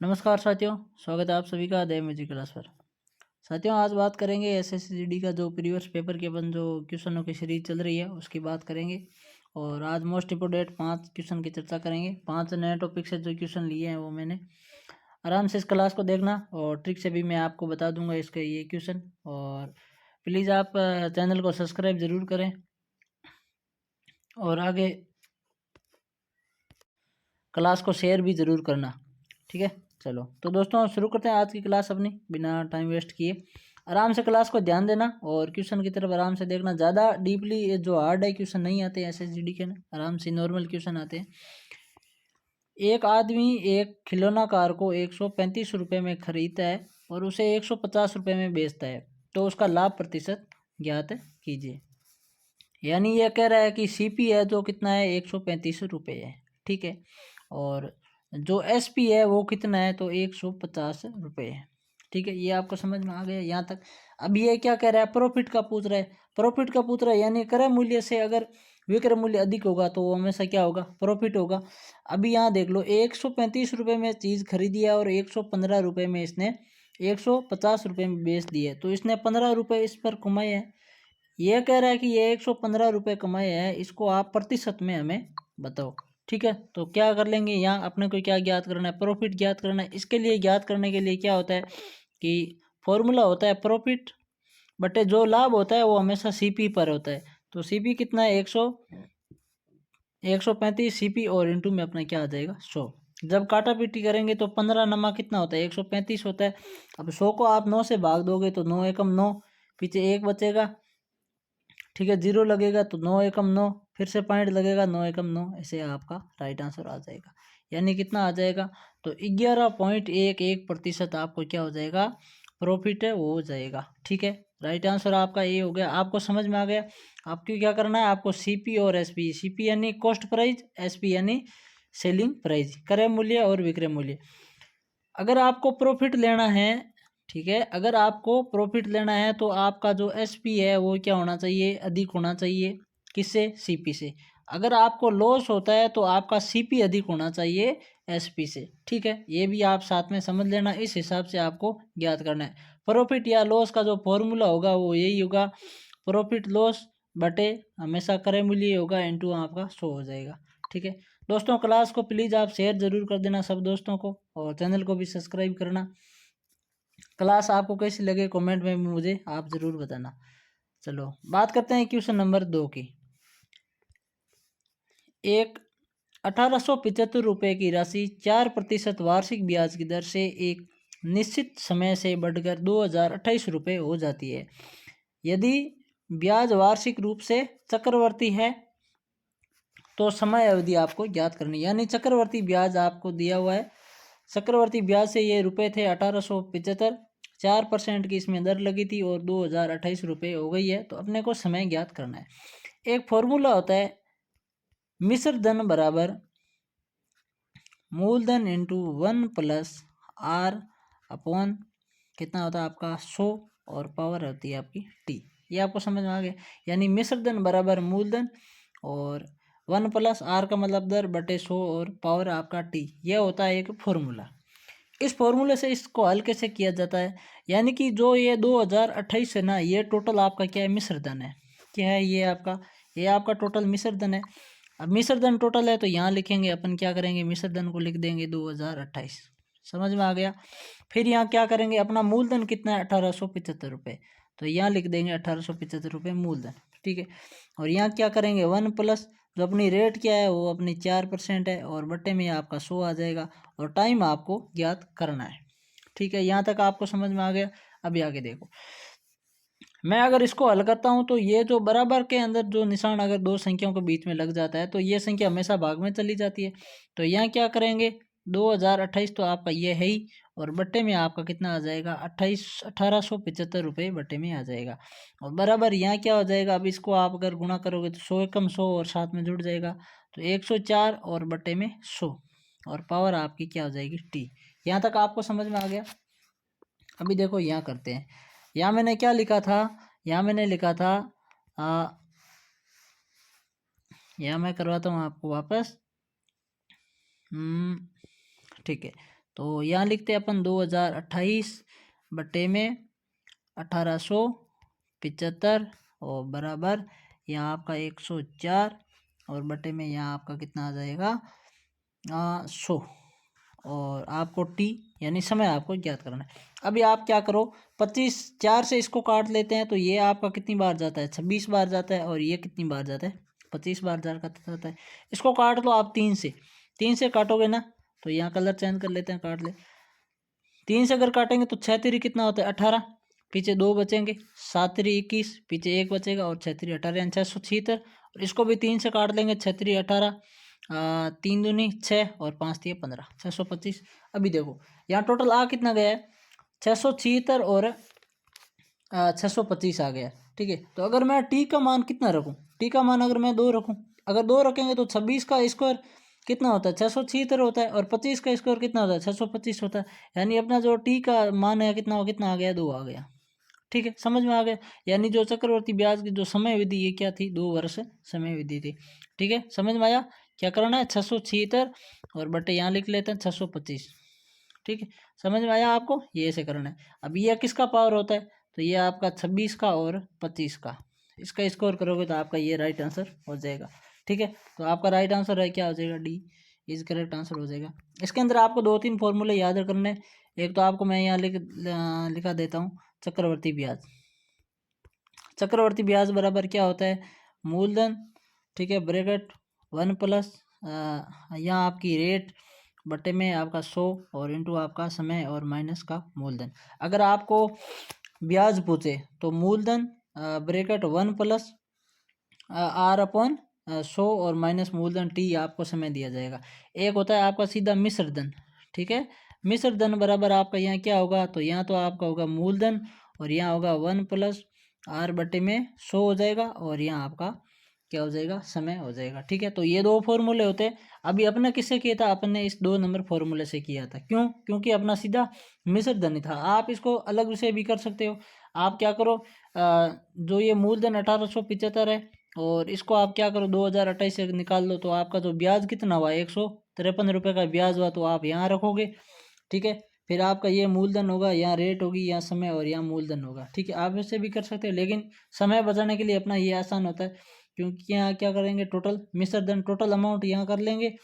नमस्कार साथियों, स्वागत है आप सभी का देव म्यूजिक क्लास पर। साथियों, आज बात करेंगे एसएससीजीडी का जो प्रीवियस पेपर के अपन जो क्वेश्चनों की सीरीज चल रही है उसकी बात करेंगे। और आज मोस्ट इम्पोर्टेंट 5 क्वेश्चन की चर्चा करेंगे। 5 नए टॉपिक से जो क्वेश्चन लिए हैं वो मैंने आराम से इस क्लास को देखना और ट्रिक से भी मैं आपको बता दूंगा इसके ये क्वेश्चन। और प्लीज़ आप चैनल को सब्सक्राइब ज़रूर करें और आगे क्लास को शेयर भी ज़रूर करना, ठीक है। चलो तो दोस्तों शुरू करते हैं आज की क्लास अपनी बिना टाइम वेस्ट किए। आराम से क्लास को ध्यान देना और क्वेश्चन की तरफ आराम से देखना। ज़्यादा डीपली जो हार्ड है क्वेश्चन नहीं आते हैं एसएसजीडी के ना, आराम से नॉर्मल क्वेश्चन आते हैं। एक आदमी एक खिलौना कार को 135 रुपये में खरीदता है और उसे 150 रुपये में बेचता है, तो उसका लाभ प्रतिशत ज्ञात कीजिए। यानी यह कह रहा है कि सीपी है जो कितना है 135 रुपये है, ठीक है। और जो एसपी है वो कितना है तो 150 रुपये है, ठीक है। ये आपको समझ में आ गया यहाँ तक। अब ये क्या कह रहा है, प्रॉफिट का पूछ रहा है। प्रॉफिट का पूछ रहा है यानी क्रय मूल्य से अगर विक्रय मूल्य अधिक होगा तो वो हमेशा क्या होगा, प्रॉफिट होगा। अभी यहाँ देख लो 135 रुपये में चीज़ खरीदी है और 115 रुपये में इसने 150 रुपये में बेच दी है, तो इसने 15 रुपये इस पर कमाए हैं। ये कह रहा है कि ये 115 रुपये कमाए हैं, इसको आप प्रतिशत में हमें बताओ, ठीक है। तो क्या कर लेंगे, यहाँ अपने को क्या ज्ञात करना है, प्रॉफिट ज्ञात करना है। इसके लिए ज्ञात करने के लिए क्या होता है कि फॉर्मूला होता है प्रॉफिट बटे जो लाभ होता है वो हमेशा सीपी पर होता है। तो सीपी कितना है 135 सीपी और इंटू में अपना क्या आ जाएगा 100। जब काटा पीटी करेंगे तो 15 नमा कितना होता है 135 होता है। अब 100 को आप 9 से भाग दोगे तो 9 एकम 9, पीछे 1 बचेगा, ठीक है। 0 लगेगा तो 9 एकम 9, फिर से पॉइंट लगेगा 9 एकम 9, ऐसे आपका राइट आंसर आ जाएगा। यानी कितना आ जाएगा तो 11.11% आपको क्या हो जाएगा, प्रॉफिट है वो हो जाएगा, ठीक है। राइट आंसर आपका ये हो गया। आपको समझ में आ गया। आपको क्या करना है, आपको सीपी और एसपी, सीपी यानी कॉस्ट प्राइस, एसपी यानी सेलिंग प्राइस, क्रय मूल्य और विक्रय मूल्य। अगर आपको प्रॉफिट लेना है, ठीक है, अगर आपको प्रॉफिट लेना है तो आपका जो एसपी है वो क्या होना चाहिए, अधिक होना चाहिए। किससे, सीपी से। अगर आपको लॉस होता है तो आपका सीपी अधिक होना चाहिए एसपी से, ठीक है। ये भी आप साथ में समझ लेना, इस हिसाब से आपको ज्ञात करना है। प्रॉफिट या लॉस का जो फॉर्मूला होगा वो यही होगा, प्रॉफिट लॉस बटे हमेशा क्रय मूल्य होगा इंटू आपका 100 हो जाएगा, ठीक है। दोस्तों क्लास को प्लीज़ आप शेयर ज़रूर कर देना सब दोस्तों को और चैनल को भी सब्सक्राइब करना। क्लास आपको कैसी लगे कमेंट में भी मुझे आप ज़रूर बताना। चलो बात करते हैं क्वेश्चन नंबर 2 की। एक 1875 रुपये की राशि 4% वार्षिक ब्याज की दर से एक निश्चित समय से बढ़कर 2028 रुपये हो जाती है। यदि ब्याज वार्षिक रूप से चक्रवर्ती है तो समय अवधि आपको ज्ञात करनी है। यानी चक्रवर्ती ब्याज आपको दिया हुआ है, चक्रवर्ती ब्याज से ये रुपए थे 1875, 4% की इसमें दर लगी थी और 2028 रुपये हो गई है, तो अपने को समय ज्ञात करना है। एक फॉर्मूला होता है मिश्र धन बराबर मूलधन इंटू 1 + R/, कितना होता है आपका 100 और पावर होती है आपकी टी। ये आपको समझ में आ गया। यानी मिश्र धन बराबर मूलधन और 1 + R का मतलब दर बटे 100 और पावर आपका टी, यह होता है एक फॉर्मूला। इस फॉर्मूले से इसको हल कैसे किया जाता है, यानी कि जो ये 2028 है ना, ये टोटल आपका क्या है, मिश्र धन है। क्या है ये आपका टोटल मिश्र धन है। अब मिश्र धन टोटल है तो यहाँ लिखेंगे अपन, क्या करेंगे, मिश्र धन को लिख देंगे 2028। समझ में आ गया। फिर यहाँ क्या करेंगे, अपना मूलधन कितना है 1875 रुपये, तो यहाँ लिख देंगे 1875 रुपये मूलधन, ठीक है। और यहाँ क्या करेंगे 1 प्लस जो अपनी रेट क्या है वो अपनी 4% है और बट्टे में आपका 100 आ जाएगा और टाइम आपको ज्ञात करना है, ठीक है। यहाँ तक आपको समझ में आ गया। अभी आगे देखो, मैं अगर इसको हल करता हूँ तो ये जो बराबर के अंदर जो निशान अगर दो संख्याओं के बीच में लग जाता है तो ये संख्या हमेशा भाग में चली जाती है। तो यहाँ क्या करेंगे 2028 तो आपका ये है ही और बट्टे में आपका कितना आ जाएगा 1875 रुपये बट्टे में आ जाएगा। और बराबर यहाँ क्या हो जाएगा, अब इसको आप अगर गुणा करोगे तो 100 एकम 100 और साथ में जुड़ जाएगा तो 104 और बट्टे में 100 और पावर आपकी क्या हो जाएगी टी। यहाँ तक आपको समझ में आ गया। अभी देखो यहाँ करते हैं। यहाँ मैंने क्या लिखा था, यहाँ मैंने लिखा था यहाँ मैं करवाता हूँ आपको वापस, ठीक है। तो यहाँ लिखते हैं अपन 2028 बटे में 1875 और बराबर यहाँ आपका 104 और बटे में यहाँ आपका कितना आ जाएगा 100 और आपको टी यानी समय आपको ज्ञात करना है। अभी आप क्या करो 25 4 से इसको काट लेते हैं तो ये आपका कितनी बार जाता है 26 बार जाता है और ये कितनी बार जाता है 25 बार जाता है। इसको काट लो आप 3 से काटोगे ना तो यहाँ कलर चेंज कर लेते हैं काट ले 3 से अगर काटेंगे तो 6 3 कितना होता है 18 पीछे 2 बचेंगे 7 3 21 पीछे 1 बचेगा और 6 3 18 यानी 676 और इसको भी 3 से काट लेंगे 6 3 18 3 दूनी 6 और 5 3 15 625। अभी देखो यहाँ टोटल आ कितना गया है 676 और 625 आ गया। ठीक है तो अगर मैं टी का मान कितना रखूँ टी का मान अगर मैं 2 रखूँ अगर 2 रखेंगे तो 26 का स्क्वायर कितना होता है 676 होता है और 25 का स्क्वायर कितना होता है 625 होता है। यानी अपना जो टी का मान है कितना आ गया 2 आ गया। ठीक है समझ में आ गया। यानी जो चक्रवर्ती ब्याज की जो समय विधि ये क्या थी 2 वर्ष समय विधि थी। ठीक है समझ में आया। क्या करना है 676 और बटे यहाँ लिख लेते हैं 625। ठीक है समझ में आया आपको ये ऐसे करना है। अब ये किसका पावर होता है तो ये आपका 26 का और 25 का इसका स्कोर करोगे तो आपका ये राइट आंसर हो जाएगा। ठीक है तो आपका राइट आंसर है क्या हो जाएगा डी इज करेक्ट आंसर हो जाएगा। इसके अंदर आपको 2-3 फॉर्मूले याद करने। एक तो आपको मैं यहाँ लिखा देता हूँ चक्रवर्ती ब्याज। चक्रवर्ती ब्याज बराबर क्या होता है मूलधन ठीक है ब्रैकेट 1 प्लस यहाँ आपकी रेट बटे में आपका 100 और इंटू आपका समय और माइनस का मूलधन। अगर आपको ब्याज पूछे तो मूलधन ब्रैकेट 1 प्लस आर अपॉन 100 और माइनस मूलधन टी आपको समय दिया जाएगा। एक होता है आपका सीधा मिश्र धन। ठीक है मिश्र धन बराबर आपका यहाँ क्या होगा तो यहाँ तो आपका होगा मूलधन और यहाँ होगा 1 प्लस आर बटे में 100 हो जाएगा और यहाँ आपका क्या हो जाएगा समय हो जाएगा। ठीक है तो ये 2 फॉर्मूले होते हैं। अभी अपने किससे किया था अपन ने इस 2 नंबर फॉर्मूले से किया था क्योंकि अपना सीधा मिश्र धन था। आप इसको अलग से भी कर सकते हो। आप क्या करो जो ये मूलधन 1875 है और इसको आप क्या करो 2028 से निकाल दो तो आपका जो ब्याज कितना हुआ 153 रुपये का ब्याज हुआ तो आप यहाँ रखोगे। ठीक है फिर आपका ये मूलधन होगा यहाँ रेट होगी यहाँ समय और यहाँ मूलधन होगा। ठीक है आप इससे भी कर सकते हो लेकिन समय बचाने के लिए अपना ये आसान होता है क्योंकि यहाँ क्या करेंगे टोटल मिश्र धन टोटल अमाउंट यहाँ कर लेंगे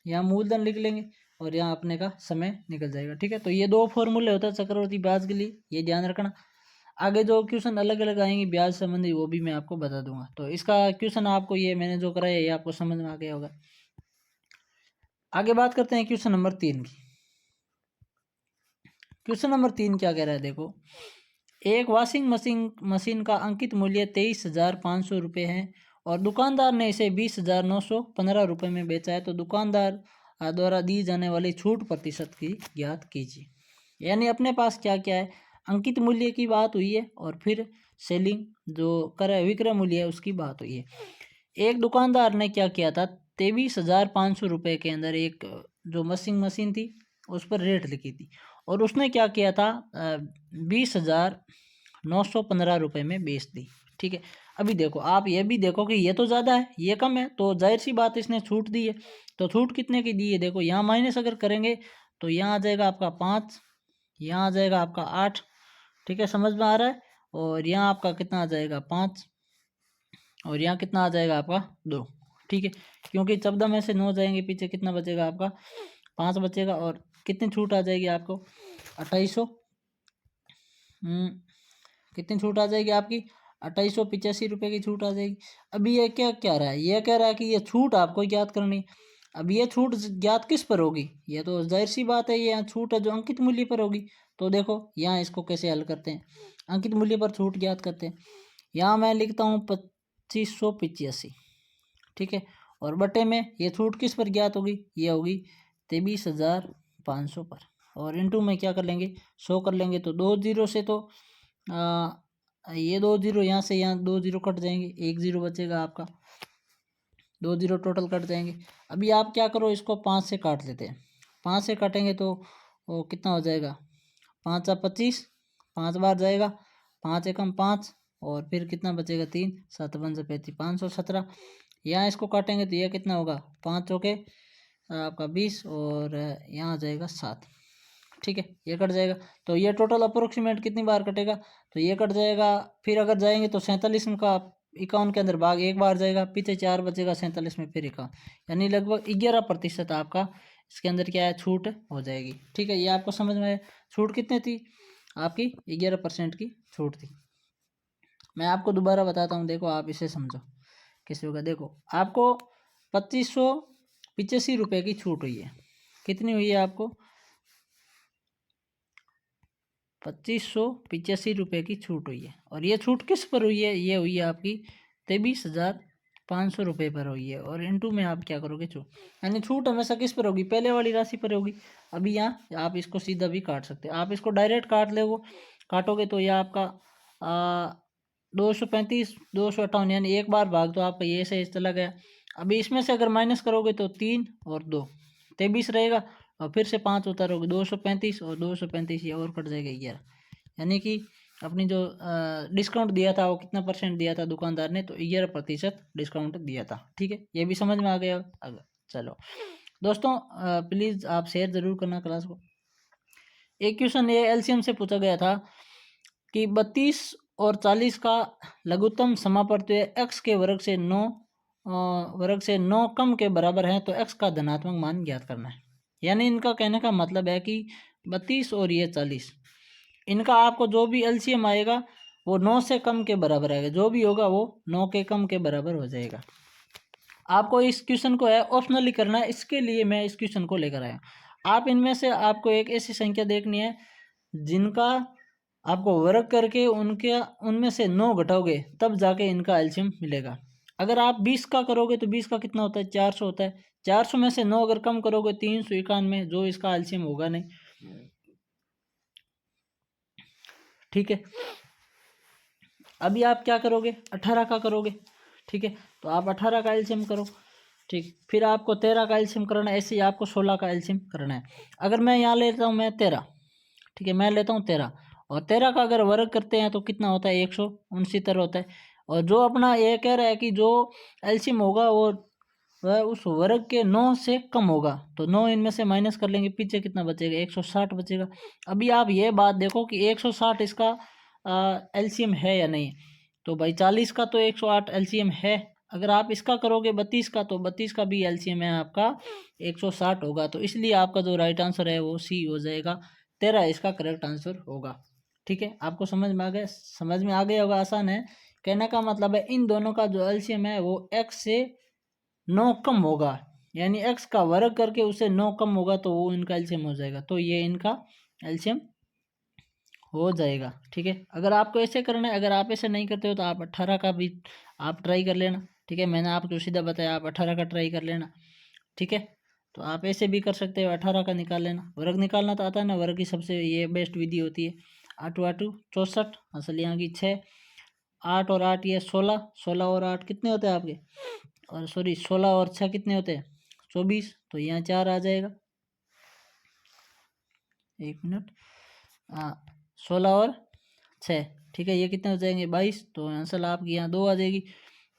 यहाँ मूलधन लिख लेंगे और यहाँ अपने का समय निकल जाएगा। ठीक है तो ये 2 फॉर्मूले होता है चक्रवर्ती ब्याज के लिए ये ध्यान रखना। आगे जो क्वेश्चन अलग अलग आएंगे ब्याज संबंधी वो भी मैं आपको बता दूंगा। तो इसका क्वेश्चन आपको ये मैंने जो कराया ये आपको समझ में आ गया होगा। आगे बात करते हैं क्वेश्चन नंबर 3 की। क्वेश्चन नंबर 3 क्या कह रहा है देखो एक वॉशिंग मशीन का अंकित मूल्य 23,500 रुपये है और दुकानदार ने इसे 20,915 रुपये में बेचा है तो दुकानदार द्वारा दी जाने वाली छूट प्रतिशत की ज्ञात कीजिए। यानी अपने पास क्या क्या है अंकित मूल्य की बात हुई है और फिर सेलिंग जो क्रय विक्रय मूल्य है उसकी बात हुई है। एक दुकानदार ने क्या किया था 23,500 रुपये के अंदर एक जो मशीन थी उस पर रेट लिखी थी और उसने क्या किया था 20,915 रुपये में बेच दी। ठीक है अभी देखो आप ये भी देखो कि ये तो ज़्यादा है ये कम है तो जाहिर सी बात इसने छूट दी है। तो छूट कितने की दी है देखो यहाँ माइनस अगर करेंगे तो यहाँ आ जाएगा आपका 5 यहाँ आ जाएगा आपका 8। ठीक है समझ में आ रहा है और यहाँ आपका कितना आ जाएगा 5 और यहाँ कितना आ जाएगा आपका 2। ठीक है क्योंकि 14 में से 9 जाएंगे पीछे कितना बचेगा आपका 5 बचेगा और कितनी छूट आ जाएगी आपको 2800 कितनी छूट आ जाएगी आपकी 2885 रुपये की छूट आ जाएगी। अभी ये क्या कह रहा है ये कह रहा है कि ये छूट आपको ज्ञात करनी। अब ये छूट ज्ञात किस पर होगी ये तो जाहिर सी बात है ये यहाँ छूट है जो अंकित मूल्य पर होगी। तो देखो यहाँ इसको कैसे हल करते हैं अंकित मूल्य पर छूट ज्ञात करते हैं। यहाँ मैं लिखता हूँ 2585। ठीक है और बटे में ये छूट किस पर ज्ञात होगी ये होगी 23,500 पर और इंटू में क्या कर लेंगे 100 कर लेंगे तो 2 जीरो से तो ये 2 जीरो यहाँ से यहाँ 2 जीरो कट जाएंगे 1 जीरो बचेगा आपका 2 जीरो टोटल कट जाएंगे। अभी आप क्या करो इसको 5 से काट लेते हैं 5 से काटेंगे तो वो कितना हो जाएगा 5 25 5 बार जाएगा 5 एकम 5 और फिर कितना बचेगा 3 7 5 35 517। यहाँ इसको काटेंगे तो यह कितना होगा 5 चौके आपका 20 और यहाँ आ जाएगा 7। ठीक है, ये कट जाएगा। तो ये टोटल अप्रोक्सीमेट कितनी बार कटेगा, तो ये कट जाएगा। फिर अगर जाएंगे तो 47 का 51 के अंदर भाग एक बार जाएगा, पीछे 4 बचेगा 47 में, फिर 51, यानी लगभग 11% आपका इसके अंदर क्या है, छूट हो जाएगी। ठीक है, ये आपको समझ में आया। छूट कितनी थी आपकी, 11% की छूट थी। मैं आपको दोबारा बताता हूँ, देखो आप इसे समझो कैसे होगा। देखो आपको 2585 की छूट हुई है। कितनी हुई है आपको, 2585 की छूट हुई है। और ये छूट किस पर हुई है, ये हुई है आपकी 23,500 पर हुई है। और इंटू में आप क्या करोगे, छूट, यानी छूट हमेशा किस पर होगी, पहले वाली राशि पर होगी। अभी यहाँ आप इसको सीधा भी काट सकते हैं, आप इसको डायरेक्ट काटोगे तो यह आपका 235, 258, यानी एक बार भाग तो आपका ये से चला गया। अभी इसमें से अगर माइनस करोगे तो 3 और 2 23 रहेगा, और फिर से 5 उतारोगे 235, और 235 ये और कट जाएगा 11, यानी कि अपनी जो डिस्काउंट दिया था वो कितना परसेंट दिया था दुकानदार ने, तो 11% डिस्काउंट दिया था। ठीक है, ये भी समझ में आ गया। अगर चलो दोस्तों, प्लीज़ आप शेयर ज़रूर करना क्लास को। एक क्वेश्चन ये एलसीएम से पूछा गया था कि 32 और 40 का लघुत्तम समापवर्ती एक्स के वर्ग से 9 कम के बराबर है, तो एक्स का धनात्मक मान ज्ञात करना है। यानी इनका कहने का मतलब है कि 32 और ये 40, इनका आपको जो भी एलसीएम आएगा वो 9 से कम के बराबर आएगा, जो भी होगा वो 9 के कम के बराबर हो जाएगा। आपको इस क्वेश्चन को है ऑप्शनली करना है, इसके लिए मैं इस क्वेश्चन को लेकर आया। आप इनमें से आपको एक ऐसी संख्या देखनी है जिनका आपको वर्ग करके उनमें से 9 घटाओगे तब जाके इनका एलसीएम मिलेगा। अगर आप 20 का करोगे तो 20 का कितना होता है, 400 होता है। 400 में से 9 अगर कम करोगे 391, जो इसका एलसीएम होगा नहीं। ठीक है, अभी आप क्या करोगे, 18 का करोगे। ठीक है, तो आप 18 का एलसीएम करो। ठीक, फिर आपको 13 का एलसीएम करना है, ऐसे ही आपको 16 का एलसीएम करना है। अगर मैं यहाँ लेता हूँ मैं 13, ठीक है, मैं लेता हूँ 13, और 13 का अगर वर्ग करते हैं तो कितना होता है, 169 होता है। और जो अपना ये कह रहा है कि जो एलसीएम होगा वो वह उस वर्ग के 9 से कम होगा, तो 9 इनमें से माइनस कर लेंगे, पीछे कितना बचेगा, 160 बचेगा। अभी आप ये बात देखो कि 160 इसका एलसीएम है या नहीं। तो भाई 40 का तो 108 एलसीएम है। अगर आप इसका करोगे 32 का, तो 32 का भी एलसीएम है आपका 160 होगा। तो इसलिए आपका जो राइट आंसर है वो सी हो जाएगा, 13 इसका करेक्ट आंसर होगा। ठीक है, आपको समझ में आ गया, समझ में आ गया होगा, आसान है। कहने का मतलब है इन दोनों का जो एलसीएम है वो एक्स से 9 कम होगा, यानी एक्स का वर्ग करके उसे 9 कम होगा, तो वो इनका एलसीएम हो जाएगा। तो ये इनका एलसीएम हो जाएगा। ठीक है, अगर आपको ऐसे करना है, अगर आप ऐसे नहीं करते हो तो आप 18 का भी आप ट्राई कर लेना। ठीक है, मैंने आपको सीधा बताया, आप 18 का ट्राई कर लेना। ठीक है, तो आप ऐसे भी कर सकते हो, 18 का निकाल लेना। वर्ग निकालना तो आता है ना, वर्ग की सबसे ये बेस्ट विधि होती है। 8 8 64, असल यहाँ की 6, 8 और 8 ये 16, 16 और 8 कितने होते हैं आपके, और सॉरी 16 और 6 कितने होते हैं, 24, तो यहाँ 4 आ जाएगा। एक मिनट, हाँ 16 और 6, ठीक है, ये कितने हो जाएंगे, 22। तो आंसर आपकी यहाँ 2 आ जाएगी,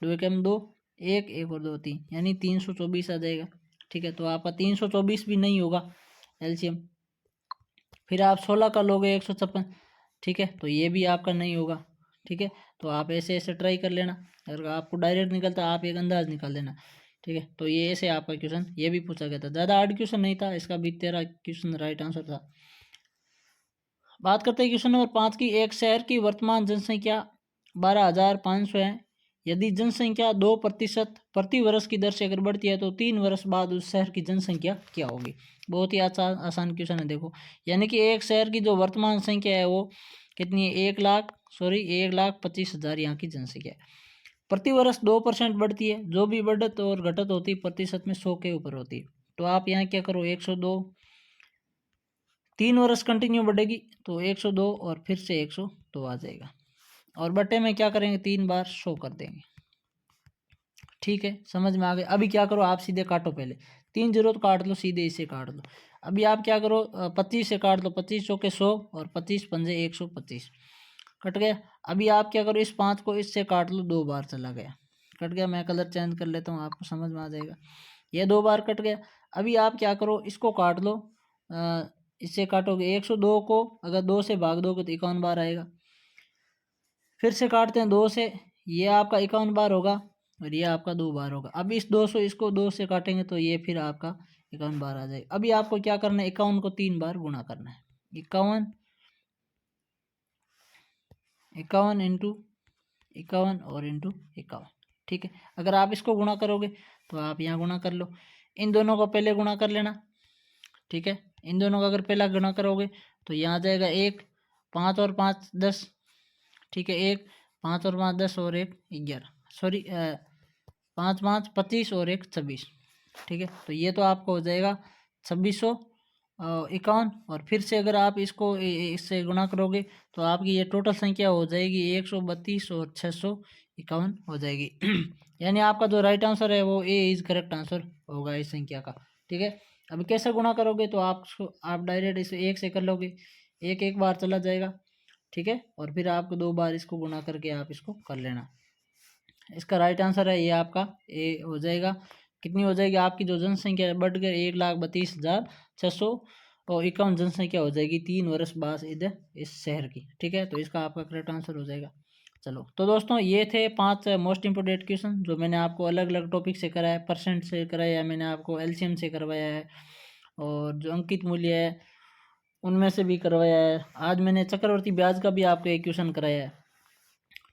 2 एकम 2, एक और 2 3, यानी 324 आ जाएगा। ठीक है, तो आपका 324 भी नहीं होगा एलसीएम। फिर आप 16 का लोगे 156, ठीक है, तो ये भी आपका नहीं होगा। ठीक है, तो आप ऐसे ऐसे ट्राई कर लेना, अगर आपको डायरेक्ट निकलता आप एक अंदाज निकाल लेना। ठीक है, तो ये ऐसे आपका क्वेश्चन ये भी पूछा गया था, ज़्यादा हार्ड क्वेश्चन नहीं था, इसका भी 13 क्वेश्चन राइट आंसर था। बात करते हैं क्वेश्चन नंबर 5 की। एक शहर की वर्तमान जनसंख्या 12,500 है। यदि जनसंख्या 2% प्रति वर्ष की दर से अगर बढ़ती है तो 3 वर्ष बाद उस शहर की जनसंख्या क्या होगी। बहुत ही आसान क्वेश्चन है। देखो, यानी कि एक शहर की जो वर्तमान संख्या है वो कितनी है, 1,25,000 यहाँ की जनसंख्या है। प्रति वर्ष 2% बढ़ती है, जो भी बढ़त और घटत होती है प्रतिशत में 100 के ऊपर होती है। तो आप यहाँ क्या करो, 102, 3 वर्ष कंटिन्यू बढ़ेगी तो 102 और फिर से 102 आ जाएगा, और बट्टे में क्या करेंगे, 3 बार शो कर देंगे। ठीक है, समझ में आ गया। अभी क्या करो, आप सीधे काटो, पहले 3 जीरो तो काट लो, सीधे इसे काट लो। अभी आप क्या करो, 25 से काट लो, 25 चौके 100 और 25 पंजे 125, कट गया। अभी आप क्या करो, इस 5 को इससे काट लो, 2 बार चला गया, कट गया। मैं कलर चेंज कर लेता हूँ, आपको समझ में आ जाएगा। ये 2 बार कट गया। अभी आप क्या करो, इसको काट लो, इससे काटोगे 102 को, अगर 2 से भाग दोगे तो 51 बार आएगा। फिर से काटते हैं 2 से, ये आपका 51 बार होगा और ये आपका 2 बार होगा। अब इस 200 इसको 2 से काटेंगे तो ये फिर आपका 51 बार आ जाएगा। अभी आपको क्या करना है, 51 को 3 बार गुणा करना है। 51 51 इंटू 51 और इंटू 51, ठीक है। अगर आप इसको गुणा करोगे तो आप यहाँ गुणा कर लो, इन दोनों को पहले गुणा कर लेना, ठीक है। इन दोनों का अगर पहला गुणा करोगे तो यहाँ आ जाएगा 1, 5 और 5 10, ठीक है। 1 5 और 5 10 और 1 11, सॉरी 5 5 25 और 1 26, ठीक है। तो ये तो आपको हो जाएगा 2651। और फिर से अगर आप इसको इससे गुणा करोगे तो आपकी ये टोटल संख्या हो जाएगी 132 और 651 हो जाएगी। यानी आपका जो राइट आंसर है वो ए इज करेक्ट आंसर होगा इस संख्या का, ठीक है। अभी कैसे गुणा करोगे तो आप डायरेक्ट इसे 1 से कर लोगे, 1 एक बार चला जाएगा, ठीक है। और फिर आपको 2 बार इसको गुणा करके आप इसको कर लेना। इसका राइट आंसर है ये आपका ए हो जाएगा। कितनी हो जाएगी आपकी जो जनसंख्या बढ़कर 1,32,651 जनसंख्या हो जाएगी 3 वर्ष बाद इधर इस शहर की, ठीक है। तो इसका आपका करेक्ट आंसर हो जाएगा। चलो तो दोस्तों ये थे 5 मोस्ट इंपोर्टेंट क्वेश्चन जो मैंने आपको अलग अलग टॉपिक से कराया, परसेंट से कराया, मैंने आपको एलसीएम से करवाया है और जो अंकित मूल्य है उनमें से भी करवाया है। आज मैंने चक्रवर्ती ब्याज का भी आपको एक क्वेश्चन कराया है,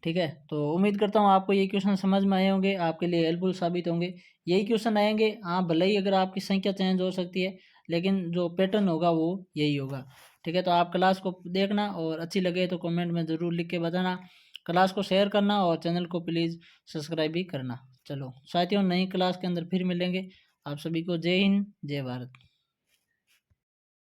ठीक है। तो उम्मीद करता हूँ आपको ये क्वेश्चन समझ में आए होंगे, आपके लिए हेल्पफुल साबित होंगे। यही क्वेश्चन आएंगे, हाँ भले ही अगर आपकी संख्या चेंज हो सकती है लेकिन जो पैटर्न होगा वो यही होगा, ठीक है। तो आप क्लास को देखना और अच्छी लगे तो कमेंट में ज़रूर लिख के बताना, क्लास को शेयर करना और चैनल को प्लीज़ सब्सक्राइब भी करना। चलो साथियों, नई क्लास के अंदर फिर मिलेंगे। आप सभी को जय हिंद, जय भारत।